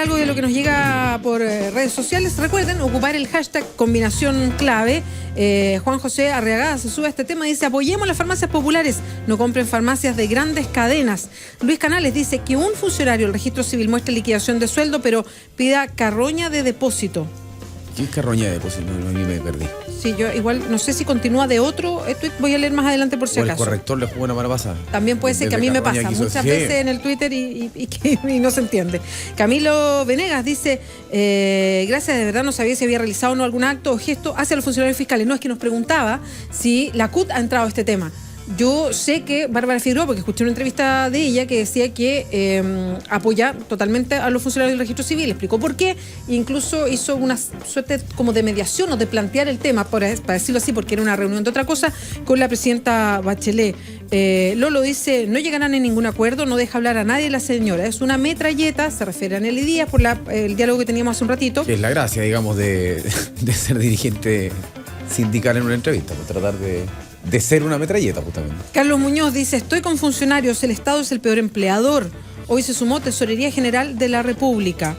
algo de lo que nos llega por redes sociales. Recuerden ocupar el hashtag combinación clave. Juan José Arriagada se sube a este tema y dice: apoyemos las farmacias populares, no compren farmacias de grandes cadenas. Luis Canales dice que un funcionario del registro civil muestre liquidación de sueldo, pero pida carroña de depósito. ¿Qué es carroña de depósito? No, a mí me perdí. Sí, yo igual no sé si continúa de otro tweet, voy a leer más adelante por si acaso. El corrector le jugó una mala pasada. También puede ser que a mí me pasa muchas veces en el Twitter y no se entiende. Camilo Venegas dice: gracias, de verdad no sabía si había realizado o no algún acto o gesto hacia los funcionarios fiscales. No, es que nos preguntaba si la CUT ha entrado a este tema. Yo sé que Bárbara Figueroa, porque escuché una entrevista de ella que decía que apoya totalmente a los funcionarios del registro civil, explicó por qué, e incluso hizo una suerte como de mediación o de plantear el tema, para decirlo así, porque era una reunión de otra cosa, con la presidenta Bachelet. Lolo dice: no llegarán a ningún acuerdo, no deja hablar a nadie la señora, es una metralleta, se refiere a Nelly Díaz por el diálogo que teníamos hace un ratito. Que es la gracia, digamos, de ser dirigente sindical en una entrevista, por tratar de ser una metralleta, justamente. Carlos Muñoz dice: estoy con funcionarios, el Estado es el peor empleador. Hoy se sumó Tesorería General de la República.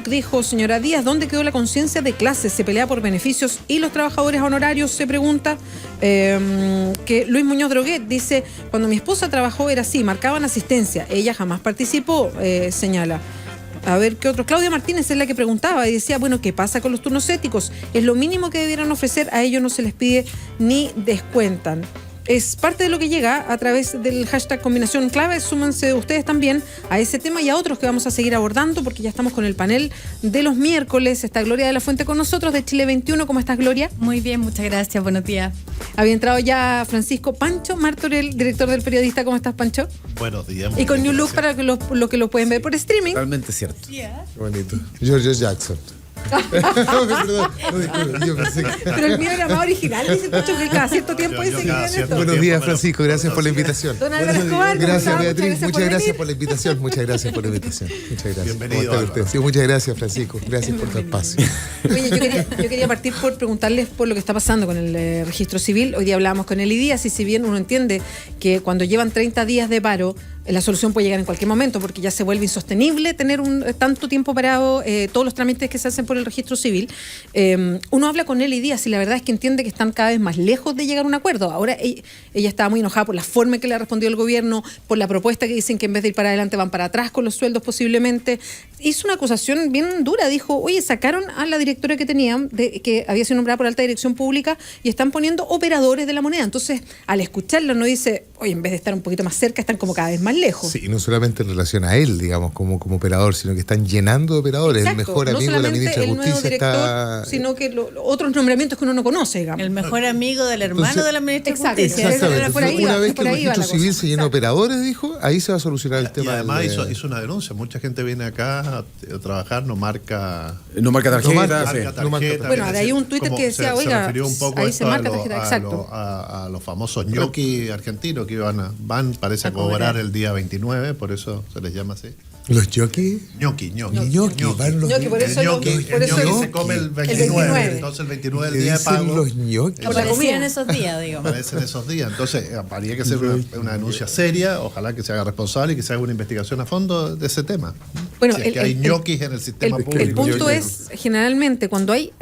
Dijo: señora Díaz, ¿dónde quedó la conciencia de clase? Se pelea por beneficios y los trabajadores honorarios, se pregunta. Que Luis Muñoz Droguet dice: cuando mi esposa trabajó era así, marcaban asistencia, ella jamás participó, señala. A ver, ¿qué otro? Claudia Martínez es la que preguntaba y decía: bueno, ¿qué pasa con los turnos éticos? Es lo mínimo que debieran ofrecer, a ellos no se les pide ni descuentan. Es parte de lo que llega a través del hashtag combinación clave. Súmense ustedes también a ese tema y a otros que vamos a seguir abordando, porque ya estamos con el panel de los miércoles. Está Gloria de la Fuente con nosotros de Chile 21. ¿Cómo estás, Gloria? Muy bien, muchas gracias. Buenos días. Había entrado ya Francisco Pancho Martorell, director del Periodista. ¿Cómo estás, Pancho? Buenos días. Y con New Look para los que lo pueden ver por streaming. Totalmente cierto. Qué bonito. George Jackson. Perdón, no, disculpe, yo pensé que... Pero el mío era más original, dice Pancho, que cada cierto tiempo dice que viene esto. Buenos días, Francisco, gracias por la invitación. Don Álvaro Escobar, gracias, Beatriz, muchas gracias por la invitación. Muchas gracias por la invitación. Muchas gracias. Bienvenido, usted? Sí, muchas gracias, Francisco. Gracias por tu espacio. Oye, yo quería partir por preguntarles por lo que está pasando con el registro civil. Hoy día hablábamos con Nelly Díaz y si bien uno entiende que cuando llevan 30 días de paro, la solución puede llegar en cualquier momento porque ya se vuelve insostenible tener tanto tiempo parado todos los trámites que se hacen por el registro civil. Uno habla con Nelly Díaz y la verdad es que entiende que están cada vez más lejos de llegar a un acuerdo. Ahora ella estaba muy enojada por la forma en que le ha respondido el gobierno, por la propuesta que dicen que en vez de ir para adelante van para atrás con los sueldos posiblemente. Hizo una acusación bien dura, dijo: oye, sacaron a la directora que tenían, que había sido nombrada por alta dirección pública, y están poniendo operadores de la moneda. Entonces, al escucharlo, no dice: oye, en vez de estar un poquito más cerca, están como cada vez más lejos. Sí, no solamente en relación a él, digamos, como operador, sino que están llenando de operadores. Exacto, el mejor amigo de la ministra de Justicia director, está... sino que otros nombramientos que uno no conoce, digamos. El mejor amigo del hermano de la ministra de Justicia. Exactamente. Por ahí Una va, vez que por el ahí va registro la civil cosa. se llena de operadores, dijo, ahí se va a solucionar el tema. Y además hizo una denuncia. Mucha gente viene acá a trabajar, no marca tarjeta. Bueno, de ahí un Twitter que decía: oiga, se refirió un poco ahí se marca tarjeta, exacto. a los famosos ñoqui argentinos que parece a cobrar el día 29, por eso se les llama así. ¿Los ñoqui? Ñoqui. Por eso se come el 29. Entonces el 29 es el día de pago. Los ñoqui. Aparecían esos días, digamos. Aparecen esos días. Entonces, habría que hacer una denuncia seria, ojalá que se haga responsable y que se haga una investigación a fondo de ese tema. Bueno, si es que hay ñoquis en el sistema público. El punto es, generalmente, cuando hay,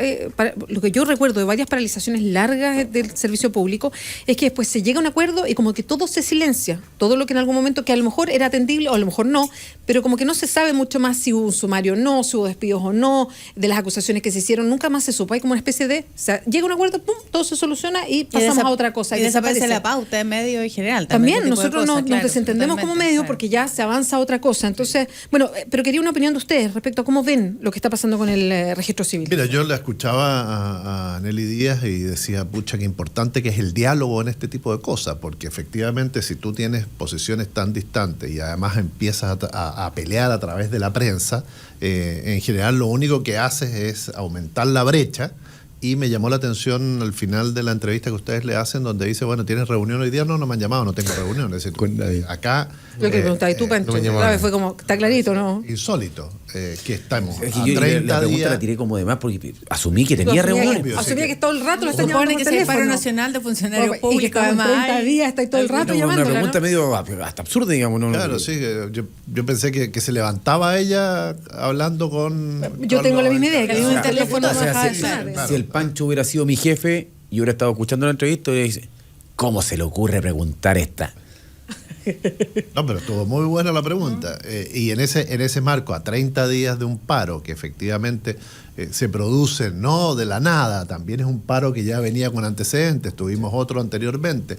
lo que yo recuerdo de varias paralizaciones largas del servicio público, es que después se llega a un acuerdo y como que todo se silencia. Todo lo que en algún momento, que a lo mejor era atendible o a lo mejor no, pero como que no se sabe mucho más si hubo un sumario o no, si hubo despidos o no, de las acusaciones que se hicieron, nunca más se supo. Hay como una especie de... O sea, llega un acuerdo, pum, todo se soluciona y pasamos a otra cosa. Y desaparece la pauta en medio en general. También nosotros nos desentendemos como medio porque ya se avanza a otra cosa. Entonces, bueno, pero quería una opinión de ustedes respecto a cómo ven lo que está pasando con el registro civil. Mira, yo la escuchaba a Nelly Díaz y decía: pucha, qué importante que es el diálogo en este tipo de cosas, porque efectivamente si tú tienes posiciones tan distantes y además empiezas a pelear a través de la prensa, en general lo único que haces es aumentar la brecha Y me llamó la atención al final de la entrevista que ustedes le hacen, donde dice, bueno, ¿tienes reunión hoy día? No, no me han llamado, no tengo reunión. Es decir, Con nadie. acá... Lo que preguntaba, ¿y tú, Pancho? no me llamaron. Claro, fue como, está clarito, ¿no? Insólito, que estamos Es que a yo 30 la pregunta días... la tiré como de más porque asumí que tenía reuniones. obvio, sí Asumía que todo el rato lo están Supone llamando que por es el paro teléfono. nacional de funcionarios Y que públicos, como en además. 30 días está ahí todo el rato Una llamándola, pregunta ¿no? medio hasta absurda, digamos. No, Claro, sí, yo pensé que se levantaba ella hablando con... Yo tengo la misma idea, que había un O sea, teléfono o sea, dejaba de si, sonar. si el Pancho hubiera sido mi jefe y hubiera estado escuchando la entrevista, y dice, ¿cómo se le ocurre preguntar esta? No, pero estuvo muy buena la pregunta. Y en ese marco, a 30 días de un paro, que efectivamente se produce no de la nada, también es un paro que ya venía con antecedentes, tuvimos otro anteriormente,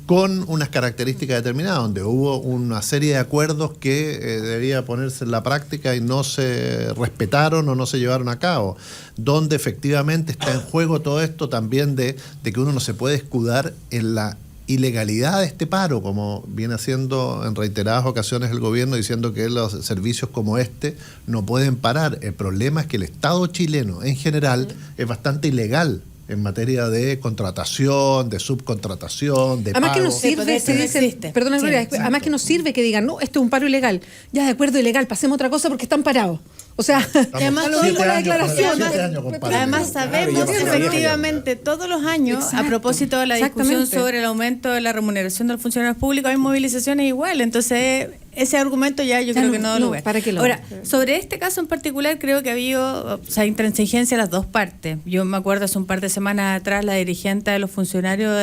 con unas características determinadas, donde hubo una serie de acuerdos que debía ponerse en la práctica y no se respetaron o no se llevaron a cabo, donde efectivamente está en juego todo esto también de que uno no se puede escudar en la ilegalidad de este paro, como viene haciendo en reiteradas ocasiones el gobierno, diciendo que los servicios como este no pueden parar. El problema es que el Estado chileno en general es bastante ilegal en materia de contratación, de subcontratación, de Además pago. que nos sirve, eso se no dice, existe. perdona Sí, Gloria, exacto. además que nos sirve que digan, no, esto es un paro ilegal. Ya, de acuerdo, ilegal, pasemos a otra cosa porque están parados. O sea, Además, lo digo en la 7 años, declaración. 7 años con paro Además ilegal. sabemos Claro, que ya pasó la efectivamente todos los años, Exacto, a propósito de la discusión exactamente. sobre el aumento de la remuneración de los funcionarios públicos, hay movilizaciones igual. Entonces, ese argumento ya yo Ya creo no, que no da no, lugar. ¿para qué lo- Ahora, sobre este caso en particular, creo que ha habido intransigencia de las dos partes. Yo me acuerdo hace un par de semanas atrás, la dirigente de los funcionarios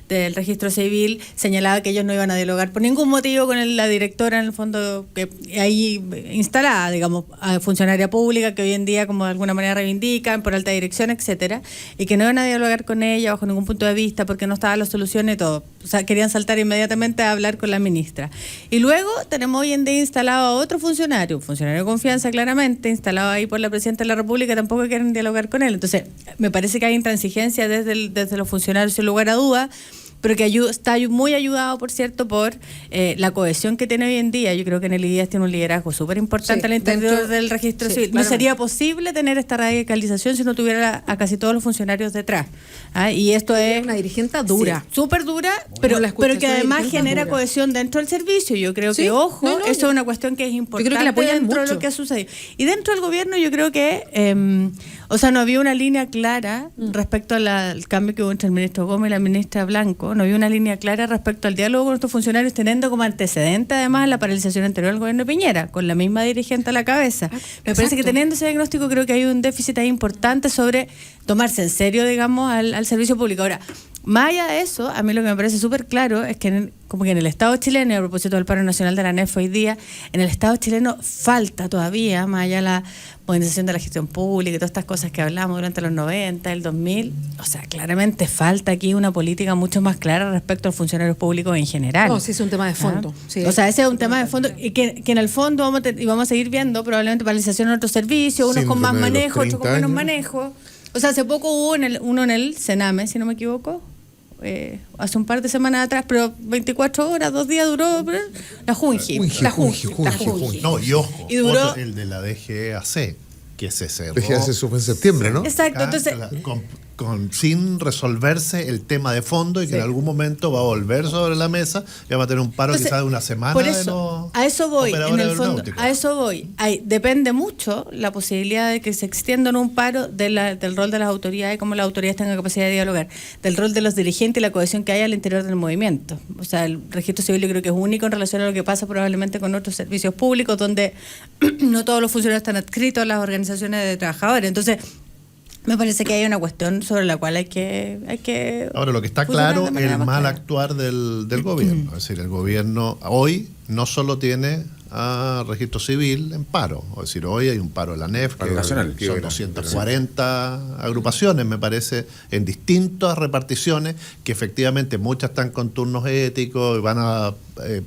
del registro civil señalaba que ellos no iban a dialogar por ningún motivo con la directora, en el fondo, que ahí instalada, digamos, funcionaria pública, que hoy en día como de alguna manera reivindican por alta dirección, etcétera, y que no iban a dialogar con ella bajo ningún punto de vista porque no estaba la solución y todo. O sea, querían saltar inmediatamente a hablar con la ministra. Y luego tenemos hoy en día instalado a otro funcionario, un funcionario de confianza claramente, instalado ahí por la presidenta de la República, tampoco quieren dialogar con él. Entonces, me parece que hay intransigencia desde los funcionarios sin lugar a duda, pero que está muy ayudado, por cierto, por la cohesión que tiene hoy en día. Yo creo que Nelly Díaz tiene un liderazgo súper importante Sí, al interior dentro- del registro sí, civil. No claramente. sería posible tener esta radicalización si no tuviera a casi todos los funcionarios detrás. Y esto es una dirigente dura. sí, súper dura, pero, la escuché, pero que es una además dirigente genera dura. cohesión dentro del servicio. Yo creo Sí, que, ojo, no, no, eso yo- es una cuestión que es importante creo que la apoyan dentro de mucho. lo que ha sucedido. Y dentro del gobierno yo creo que, o sea, no había una línea clara respecto al cambio que hubo entre el ministro Gómez y la ministra Blanco. No había una línea clara respecto al diálogo con estos funcionarios, teniendo como antecedente además la paralización anterior del gobierno de Piñera, con la misma dirigente a la cabeza. Me parece que exacto. teniendo ese diagnóstico creo que hay un déficit ahí importante sobre tomarse en serio, digamos, al servicio público. Ahora, más allá de eso, a mí lo que me parece súper claro es que como que en el Estado chileno, y a propósito del paro nacional de la ANEF hoy día, en el Estado chileno falta todavía, más allá de la modernización de la gestión pública y todas estas cosas que hablamos durante los 90, el 2000, o sea, claramente falta aquí una política mucho más clara respecto a los funcionarios públicos en general. No, sí, es un tema de fondo. Sí. O sea, ese es un tema de fondo y que en el fondo vamos a seguir viendo probablemente paralización en otros servicios, unos con más Síndrome de los manejo, otros con 30 menos años. manejo. O sea, hace poco hubo uno en el Sename, si no me equivoco, hace un par de semanas atrás, pero 24 horas, 2 días duró la Junji. La Junji. No, y ojo, Y duró- otro, el de la DGAC, que se cerró. DGAC se fue en septiembre, ¿no? Exacto, entonces sin resolverse el tema de fondo y que Sí. en algún momento va a volver sobre la mesa y va a tener un paro Entonces, quizás de una semana por de eso, los a eso voy, en operadores el fondo, aeronáuticos. a eso voy. Depende mucho la posibilidad de que se extienda en un paro del rol de las autoridades, cómo las autoridades tengan capacidad de dialogar, del rol de los dirigentes y la cohesión que hay al interior del movimiento. O sea, el registro civil yo creo que es único en relación a lo que pasa probablemente con otros servicios públicos, donde no todos los funcionarios están adscritos a las organizaciones de trabajadores. Entonces, me parece que hay una cuestión sobre la cual hay que Ahora, lo que está funcionar claro de es manera el más mal clara. actuar del gobierno. Es decir, el gobierno hoy no solo tiene a registro civil en paro. Es decir, hoy hay un paro de la ANEF, Paro que nacional. son 240 agrupaciones, me parece, en distintas reparticiones, que efectivamente muchas están con turnos éticos y van a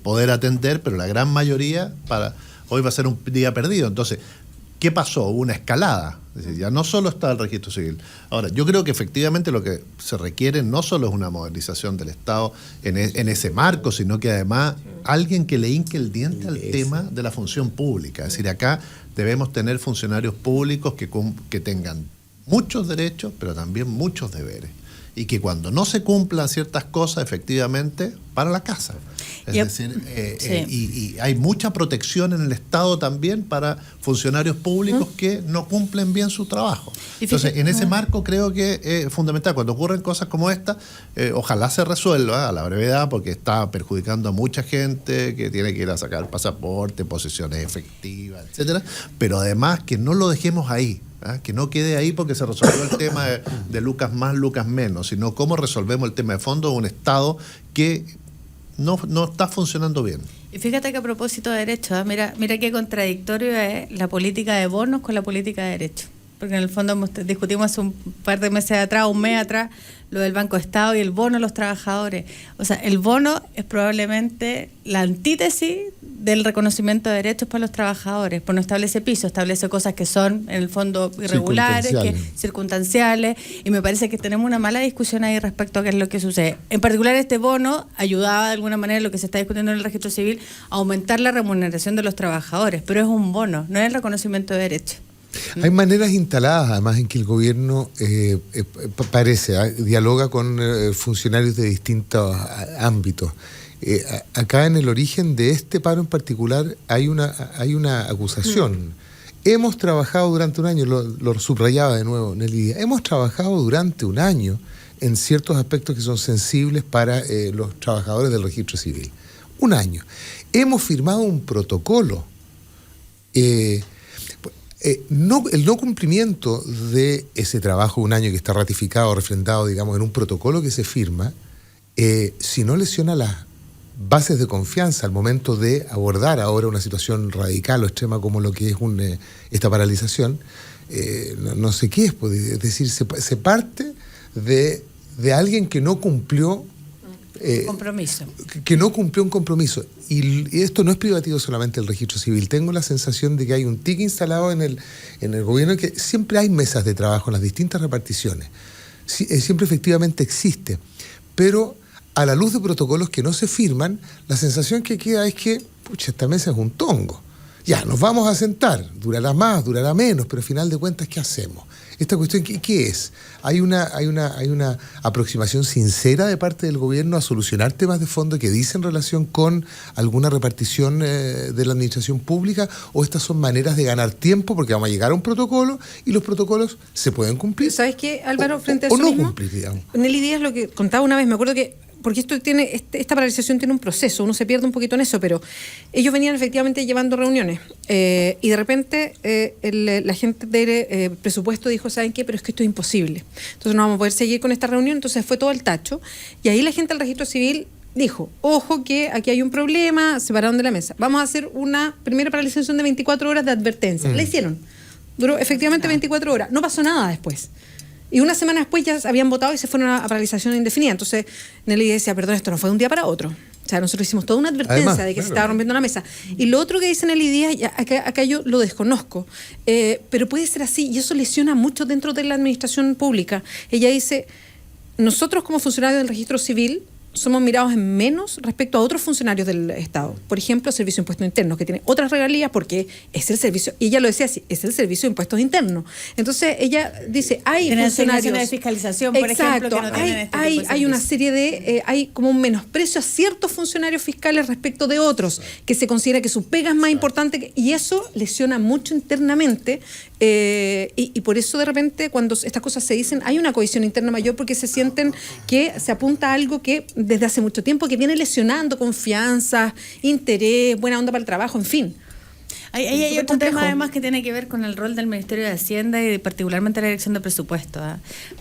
poder atender, pero la gran mayoría hoy va a ser un día perdido. Entonces, ¿qué pasó? Hubo una escalada. Es decir, ya no solo está el registro civil. Ahora, yo creo que efectivamente lo que se requiere no solo es una modernización del Estado en ese marco, sino que además alguien que le hinque el diente al tema de la función pública. Es decir, acá debemos tener funcionarios públicos que tengan muchos derechos, pero también muchos deberes. Y que cuando no se cumplan ciertas cosas, efectivamente, para la casa. Es decir, y hay mucha protección en el Estado también para funcionarios públicos que no cumplen bien su trabajo. Entonces, en ese marco creo que es fundamental. Cuando ocurren cosas como esta, ojalá se resuelva a la brevedad, porque está perjudicando a mucha gente que tiene que ir a sacar el pasaporte, posiciones efectivas, etcétera. Pero además que no lo dejemos ahí. Que no quede ahí porque se resolvió el tema de Lucas más, Lucas menos, sino cómo resolvemos el tema de fondo de un Estado que no está funcionando bien. Y fíjate que a propósito de derechos, mira qué contradictorio es la política de bonos con la política de derechos. Porque en el fondo discutimos hace un par de meses atrás, un mes atrás, lo del Banco Estado y el bono a los trabajadores. O sea, el bono es probablemente la antítesis del reconocimiento de derechos para los trabajadores, pues no establece piso, establece cosas que son en el fondo irregulares, circunstanciales, y me parece que tenemos una mala discusión ahí respecto a qué es lo que sucede. En particular, este bono ayudaba de alguna manera, lo que se está discutiendo en el registro civil, a aumentar la remuneración de los trabajadores, pero es un bono, no es el reconocimiento de derechos. Hay maneras instaladas, además, en que el gobierno dialoga con funcionarios de distintos ámbitos. Acá en el origen de este paro en particular hay una acusación. Hemos trabajado durante un año, lo subrayaba de nuevo Nelly Díaz, hemos trabajado durante un año en ciertos aspectos que son sensibles para los trabajadores del registro civil. Un año. Hemos firmado un protocolo. El no cumplimiento de ese trabajo de un año que está ratificado, refrendado, digamos, en un protocolo que se firma, si no lesiona las bases de confianza al momento de abordar ahora una situación radical o extrema como lo que es esta paralización, no sé qué es. Es decir, se parte de alguien que no cumplió compromiso. Que no cumplió un compromiso. Y esto no es privativo solamente el registro civil. Tengo la sensación de que hay un tic instalado en el gobierno, que siempre hay mesas de trabajo en las distintas reparticiones. Siempre efectivamente existe. Pero a la luz de protocolos que no se firman, la sensación que queda es que, pucha, esta mesa es un tongo. Ya, nos vamos a sentar, durará más, durará menos, pero al final de cuentas, ¿qué hacemos? Esta cuestión, ¿qué es? ¿Hay una aproximación sincera de parte del gobierno a solucionar temas de fondo que dicen relación con alguna repartición de la administración pública? ¿O estas son maneras de ganar tiempo porque vamos a llegar a un protocolo y los protocolos se pueden cumplir? ¿Sabes qué, Álvaro, frente a eso o no mismo? Cumplir, digamos. Nelly Díaz lo que contaba una vez, me acuerdo que porque esta paralización tiene un proceso, uno se pierde un poquito en eso, pero ellos venían efectivamente llevando reuniones y de repente la gente del presupuesto dijo, ¿saben qué? Pero es que esto es imposible. Entonces no vamos a poder seguir con esta reunión, entonces fue todo el tacho. Y ahí la gente del registro civil dijo, ojo que aquí hay un problema, se pararon de la mesa. Vamos a hacer una primera paralización de 24 horas de advertencia. La hicieron. Duró efectivamente 24 horas. No pasó nada después. Y una semana después ya habían votado y se fueron a paralización indefinida. Entonces Nelly decía, perdón, esto no fue de un día para otro. O sea, nosotros hicimos toda una advertencia de que se estaba rompiendo la mesa. Y lo otro que dice Nelly Díaz, acá yo lo desconozco, pero puede ser así, y eso lesiona mucho dentro de la administración pública. Ella dice, nosotros como funcionarios del registro civil somos mirados en menos respecto a otros funcionarios del Estado. Por ejemplo, el Servicio de Impuestos Internos, que tiene otras regalías porque es el servicio, y ella lo decía así, es el Servicio de Impuestos Internos. Entonces, ella dice, hay funcionarios de fiscalización, por ejemplo, que no tienen hay una serie de, hay como un menosprecio a ciertos funcionarios fiscales respecto de otros, que se considera que su pega es más importante, y eso lesiona mucho internamente, y por eso de repente cuando estas cosas se dicen, hay una cohesión interna mayor porque se sienten que se apunta a algo que desde hace mucho tiempo que viene lesionando confianza, interés, buena onda para el trabajo, en fin. Hay otro tema además que tiene que ver con el rol del Ministerio de Hacienda y particularmente la Dirección de Presupuestos,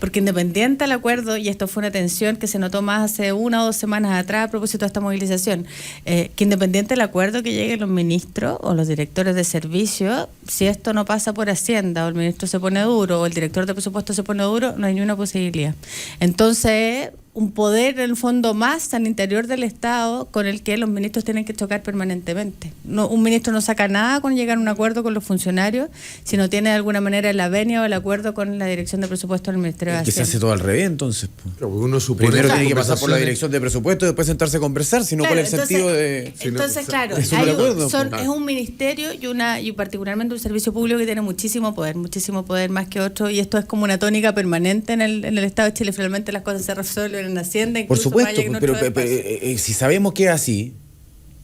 porque independiente al acuerdo, y esto fue una tensión que se notó más hace 1 o 2 semanas atrás a propósito de esta movilización, que independiente del acuerdo que lleguen los ministros o los directores de servicio, si esto no pasa por Hacienda o el ministro se pone duro o el director de presupuesto se pone duro, no hay ni una posibilidad. Entonces, un poder en el fondo más al interior del Estado con el que los ministros tienen que chocar permanentemente. No, un ministro no saca nada con llegar a un acuerdo con los funcionarios, sino tiene de alguna manera la venia o el acuerdo con la dirección de presupuesto del Ministerio de Que se Hacienda. hace todo al revés, entonces. Pero uno supone Primero que tiene que las pasar por la conversaciones- dirección de presupuesto y después sentarse a conversar, si no, Claro, ¿cuál es el sentido de...? Entonces, claro, de su acuerdo, es un ministerio y particularmente un servicio público que tiene muchísimo poder más que otro, y esto es como una tónica permanente en el Estado de Chile. Finalmente las cosas se resuelven en Hacienda, Por incluso supuesto, vaya en pero otro espacio. si sabemos que es así,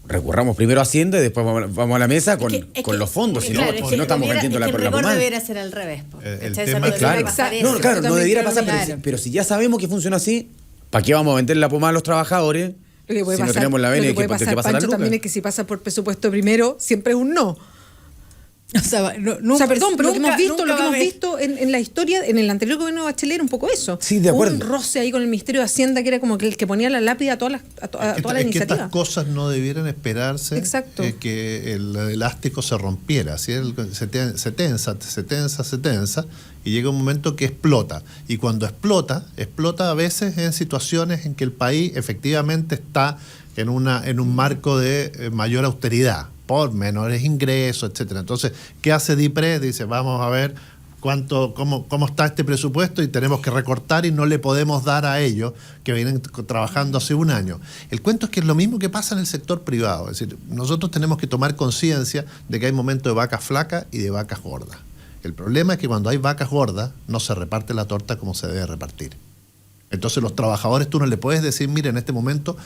recurramos primero a Hacienda y después vamos a la mesa con los fondos, si claro, no, si no estamos vendiendo la el rigor pomada. debiera ser al revés. Po. El ¿Cachai? tema Eso es no claro. debiera pasar No, eso. claro, Yo no también debiera creo pasar, lo mismo. pero si ya sabemos que funciona así, ¿para qué vamos a vender la pomada a los trabajadores? Lo que puede Si no pasar, tenemos la lo venia, que puede ¿qué pasar, pasa a la Pancho, lucas? también es que si pasa por presupuesto primero, siempre es un no. O sea, O sea, perdón, pero lo que hemos visto, nunca va a haber- en la historia, en el anterior gobierno de Bachelet era un poco eso. Sí, de acuerdo. Un roce ahí con el Ministerio de Hacienda que era como que el que ponía la lápida a toda la Es que iniciativa. estas cosas no debieran esperarse Exacto. Que el elástico se rompiera. ¿Sí? Se tensa y llega un momento que explota. Y cuando explota a veces en situaciones en que el país efectivamente está en un marco de mayor austeridad, por menores ingresos, etcétera. Entonces, ¿qué hace DIPRE? Dice, vamos a ver cómo está este presupuesto y tenemos que recortar y no le podemos dar a ellos que vienen trabajando hace un año. El cuento es que es lo mismo que pasa en el sector privado. Es decir, nosotros tenemos que tomar conciencia de que hay momentos de vacas flacas y de vacas gordas. El problema es que cuando hay vacas gordas no se reparte la torta como se debe repartir. Entonces los trabajadores tú no le puedes decir, mire, en este momento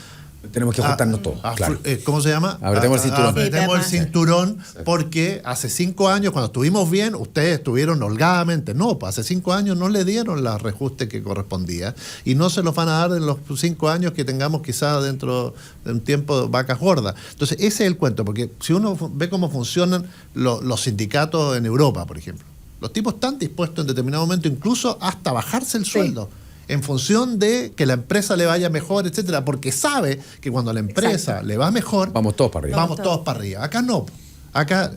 Tenemos que ajustarnos todos, claro. ¿cómo se llama? Apretemos el cinturón. Apretemos el Sí, cinturón porque hace 5 años, cuando estuvimos bien, ustedes estuvieron holgadamente. No, pues hace 5 años no le dieron el reajuste que correspondía y no se los van a dar en los 5 años que tengamos quizás dentro de un tiempo de vacas gordas. Entonces, ese es el cuento, porque si uno ve cómo funcionan los sindicatos en Europa, por ejemplo, los tipos están dispuestos en determinado momento incluso hasta bajarse el sueldo. En función de que la empresa le vaya mejor, etcétera, porque sabe que cuando a la empresa le va mejor, Vamos todos para arriba. vamos todos para arriba. Acá no. Acá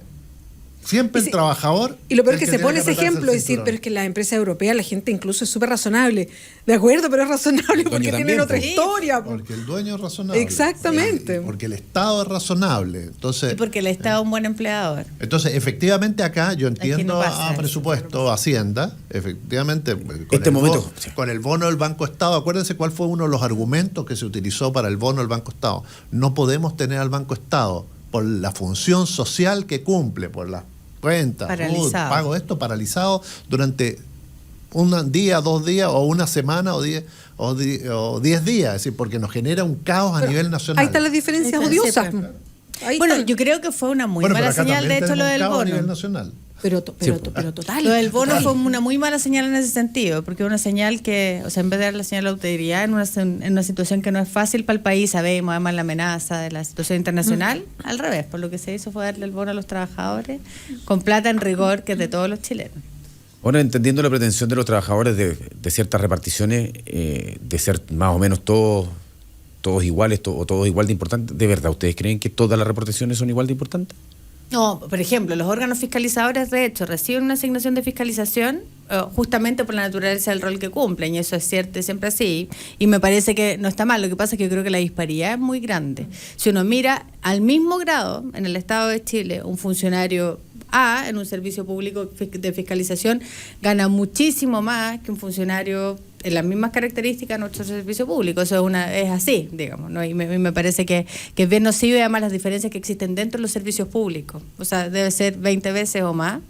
siempre Y el trabajador. Y lo peor es el que se tiene pone ese apretarse el ejemplo, decir, cinturón. pero es que en las empresas europeas la gente incluso es súper razonable. De acuerdo, pero es razonable porque también, tienen otra pues. historia. Porque el dueño es razonable. Exactamente. Y porque el Estado es razonable. Entonces, Y porque el Estado es un buen empleador. entonces, efectivamente acá yo entiendo no pasa a eso. presupuesto, Hacienda, efectivamente, con, Este momento, sí. con el bono del Banco Estado, acuérdense cuál fue uno de los argumentos que se utilizó para el bono del Banco Estado. No podemos tener al Banco Estado por la función social que cumple, por las cuentas, Paralizado. pago esto paralizado durante un día, 2 días, o una semana, o 10 días, es decir, porque nos genera un caos a nivel nacional. Ahí están las diferencias Ahí está, odiosas. sí, pero- Ahí Bueno, están. yo creo que fue una muy Bueno, pero mala acá señal, también de hecho, lo tenemos del un caos a nivel bono. nacional. Pero Sí, total. Lo del bono fue una muy mala señal en ese sentido, porque una señal que, o sea, en vez de dar la señal de autoridad en una situación que no es fácil para el país, sabemos además la amenaza de la situación internacional, al revés, por lo que se hizo fue darle el bono a los trabajadores con plata en rigor que es de todos los chilenos. Ahora, entendiendo la pretensión de los trabajadores de ciertas reparticiones, de ser más o menos todos iguales o todos igual de importantes, ¿de verdad ustedes creen que todas las reparticiones son igual de importantes? No, por ejemplo, los órganos fiscalizadores, de hecho, reciben una asignación de fiscalización justamente por la naturaleza del rol que cumplen, y eso es cierto y siempre así, y me parece que no está mal. Lo que pasa es que yo creo que la disparidad es muy grande. Si uno mira al mismo grado en el Estado de Chile, un funcionario A en un servicio público de fiscalización gana muchísimo más que un funcionario en las mismas características en nuestro servicio público. Eso es así, digamos, ¿no? Y me parece que es bien nocivo, y además las diferencias que existen dentro de los servicios públicos. O sea, debe ser 20 veces o más.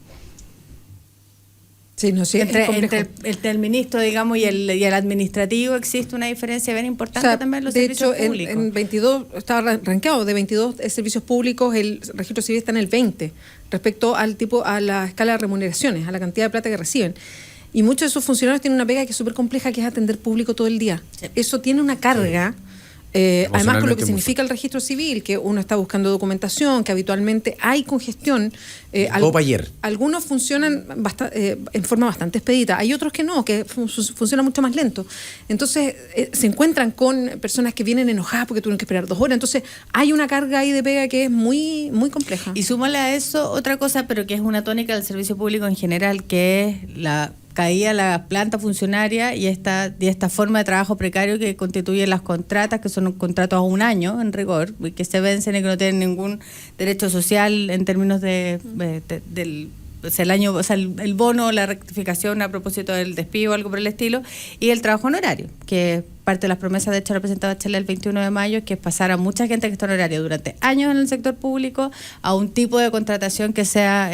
Sí, no sé, Entre el ministro, digamos, y el administrativo existe una diferencia bien importante también en los de servicios hecho, públicos. en 22, estaba rankeado, de 22 servicios públicos, el registro civil está en el 20, respecto a la escala de remuneraciones, a la cantidad de plata que reciben. Y muchos de esos funcionarios tienen una pega que es súper compleja, que es atender público todo el día. Sí. Eso tiene una carga. Además, por lo Emocionalmente que muy significa el registro civil, que uno está buscando documentación, que habitualmente hay congestión. Todo para ayer. Algunos funcionan en forma bastante expedita, hay otros que no, que funcionan mucho más lento. Entonces, se encuentran con personas que vienen enojadas porque tuvieron que esperar 2 horas. Entonces, hay una carga ahí de pega que es muy, muy compleja. Y súmale a eso otra cosa, pero que es una tónica del servicio público en general, que es caía la planta funcionaria y esta forma de trabajo precario que constituyen las contratas, que son contratos a un año en rigor, y que se vencen y que no tienen ningún derecho social en términos del el año, o sea, el bono, la rectificación a propósito del despido o algo por el estilo, y el trabajo honorario, que parte de las promesas, de hecho, representaba Chile el 21 de mayo, que es pasar a mucha gente que está honoraria durante años en el sector público a un tipo de contratación que sea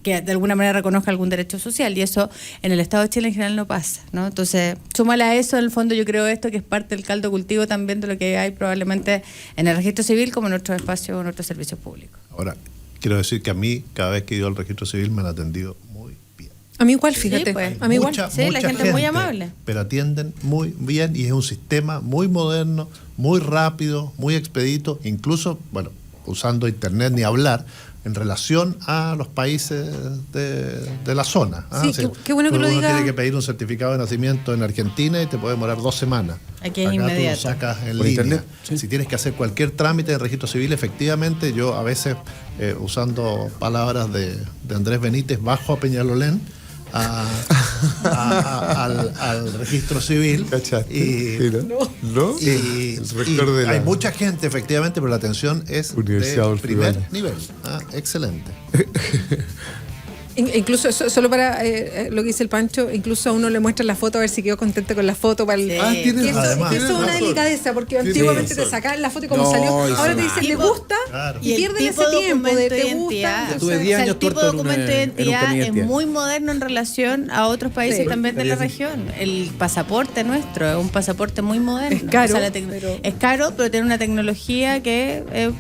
que de alguna manera reconozca algún derecho social, y eso en el Estado de Chile en general no pasa, ¿no? Entonces, súmale a eso, en el fondo yo creo esto que es parte del caldo cultivo también de lo que hay probablemente en el registro civil como en otros espacios o en otros servicios públicos. Ahora, quiero decir que a mí, cada vez que he ido al registro civil, me han atendido muy bien. A mí igual, fíjate. Sí, pues. A mí igual. Sí, la gente es muy amable. Pero atienden muy bien y es un sistema muy moderno, muy rápido, muy expedito, incluso, bueno, usando internet ni hablar, en relación a los países de la zona. Sí, qué bueno que lo uno diga. tiene que pedir un certificado de nacimiento en Argentina y te puede demorar 2 semanas. Aquí es Acá inmediato. tú lo sacas en ¿Por línea. internet? Sí. Si tienes que hacer cualquier trámite de registro civil, efectivamente, yo a veces, usando palabras de Andrés Benítez, bajo a Peñalolén al registro civil. ¿Cachaste? Y, Sí, ¿no? y- El rector de hay la mucha gente, efectivamente, pero la atención es Universidad de Adolfo primer Ibáñez. nivel. Excelente. Incluso, solo para lo que dice el Pancho, incluso a uno le muestran la foto a ver si quedó contento con la foto. Para el, Sí. Ah, tienes que eso, Además, que eso es una razón. delicadeza, porque Tienes antiguamente te razón. sacaban la foto y como No, salió, y ahora sí. te dicen le Tipo- gusta Claro. y pierden ese tipo tiempo de documento te de gusta. identidad. Yo entonces- tuve 10 O sea, años el tipo tuerto de en documento de en un identidad carnet de es identidad. muy moderno en relación a otros países Sí. también de la región. El pasaporte nuestro es un pasaporte muy moderno. Es caro, O sea, es caro, pero tiene una tecnología que... El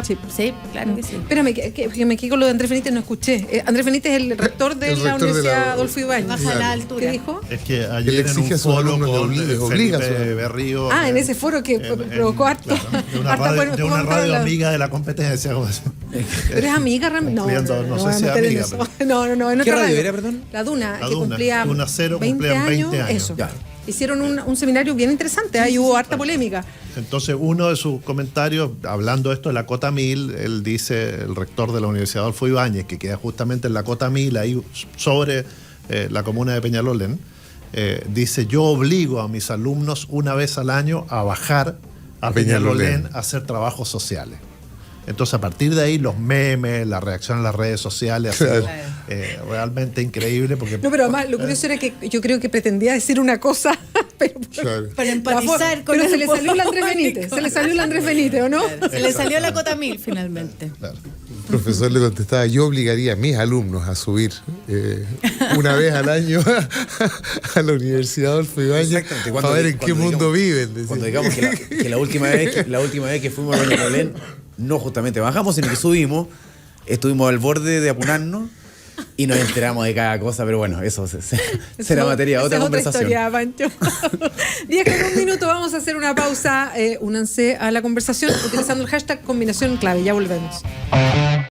chip. sí, claro que sí. Espérame, que me quedo con lo de Andrés Benítez, no escuché. Andrés Benítez es el rector de El la rector de Universidad la- Adolfo Ibáñez. Baja la ¿Qué altura. dijo? Es que Él ayer en exige un a sus foro alumnos, con les obliga a sus Felipe alumnos. Berrío. Ah, en ese foro que provocó harto. Claro, de una harta radio, polémica. de una ¿Cómo radio hablar? amiga de la competencia. como se- ¿Eres amiga, Ram? No, Cumpliendo, no sé voy a si meter en amiga, eso. pero- No, en ¿Qué otra radio era, perdón? La Duna, La que Duna, cumplía Duna Cero 20 cumplían 20 años. Eso. Ya. Hicieron un seminario bien interesante, ahí hubo harta polémica. Entonces, uno de sus comentarios, hablando esto de la cota 1000, él dice, el rector de la Universidad Adolfo Ibáñez, que queda justamente en la cota 1000, ahí sobre la comuna de Peñalolén, dice, yo obligo a mis alumnos una vez al año a bajar a Peñalolén a hacer trabajos sociales. Entonces, a partir de ahí, los memes, la reacción en las redes sociales ha sido realmente increíble. Porque, No, pero además lo curioso era que yo creo que pretendía decir una cosa, pero Claro. Para empatizar con pero el se le salió el Andrés pueblo. Benítez, se le salió el Andrés Benítez, ¿o no? Se le salió la cota 1000 finalmente. Claro. El profesor le contestaba, yo obligaría a mis alumnos a subir una vez al año a la Universidad Adolfo Ibáñez Exactamente, para ver en qué cuando mundo digamos- viven. decía. Cuando digamos que la última vez que fuimos a Peñalolén, no justamente bajamos, sino que subimos, estuvimos al borde de apunarnos y nos enteramos de cada cosa, pero bueno, eso será materia de Esa otra es conversación. Historia, Pancho. 10:01 vamos a hacer una pausa. Únanse a la conversación utilizando el hashtag combinación clave. Ya volvemos.